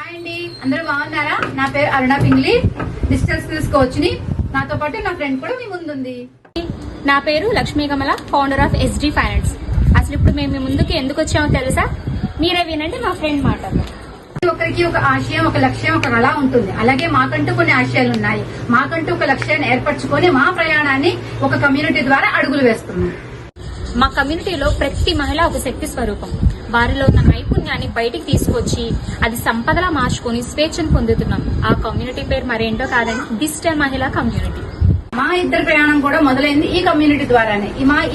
Hi అండి, అందరూ బాగున్నారా? నా పేరు అరుణ పింగ్లీ, డిజిటల్ స్కిల్స్ కోచ్ ని. నాతో పాటు నా ఫ్రెండ్ కూడా మీ ముందుంది. నా పేరు లక్ష్మీ కమల, ఫౌండర్ ఆఫ్ SD ఫైనాన్స్. అసలు ఇప్పుడు మేము మీ ముందుకు ఎందుకు వచ్చామో తెలుసా? మీరే వినండి మా ఫ్రెండ్ మాటలు. ఒకరికి ఒక ఆశయం, ఒక లక్ష్యం, ఒక కళ ఉంటుంది. అలాగే మాకంటూ కొన్ని ఆశయాలు ఉన్నాయి. మాకంటూ ఒక లక్ష్యాన్ని ఏర్పరచుకొని మా ప్రయాణాన్ని ఒక కమ్యూనిటీ ద్వారా అడుగులు వేస్తున్నాం. మా కమ్యూనిటీలో ప్రతి మహిళ ఒక శక్తి స్వరూపం. వారిలో ఉన్న నైపుణ్యాన్ని బయటికి తీసుకొచ్చి అది సంపదలా మార్చుకొని స్వేచ్ఛను పొందుతున్నాం. ఆ కమ్యూనిటీ పేరు మరేంటో కాదండి, డిజిటల్ మహిళా కమ్యూనిటీ. మా ఇద్దరు ప్రయాణం కూడా మొదలైంది ఈ కమ్యూనిటీ ద్వారానే.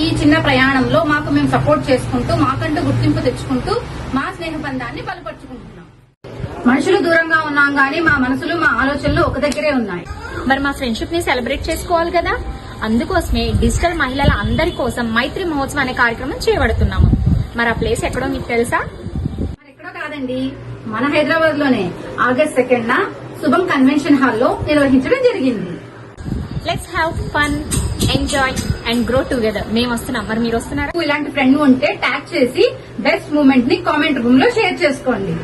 ఈ చిన్న ప్రయాణంలో మాకు మేము సపోర్ట్ చేసుకుంటూ, మాకంటూ గుర్తింపు తెచ్చుకుంటూ మా స్నేహ బంధాన్ని బలపరుచుకుంటున్నాం. మనుషులు దూరంగా ఉన్నాం గానీ మా మనసులు, మా ఆలోచనలు ఒక దగ్గరే ఉన్నాయి. మరి మా ఫ్రెండ్షిప్ ని సెలబ్రేట్ చేసుకోవాలి కదా. అందుకోసమే డిజిటల్ మహిళల అందరి కోసం మైత్రి మహోత్సవం అనే కార్యక్రమం చేపడుతున్నాము. మరి ఆ ప్లేస్ ఎక్కడో మీకు తెలుసా? మరి ఎక్కడో కాదండి, మన హైదరాబాద్ లోనే August 2న శుభం కన్వెన్షన్ హాల్లో నిర్వహించడం జరిగింది. Let's have fun, enjoy and grow together. మేము వస్తున్నాం, మరి మీరు వస్తున్నారా? ఇలాంటి ఫ్రెండ్ ఉంటే ట్యాగ్ చేసి బెస్ట్ మూమెంట్ ని కామెంట్ రూమ్ లో షేర్ చేసుకోండి.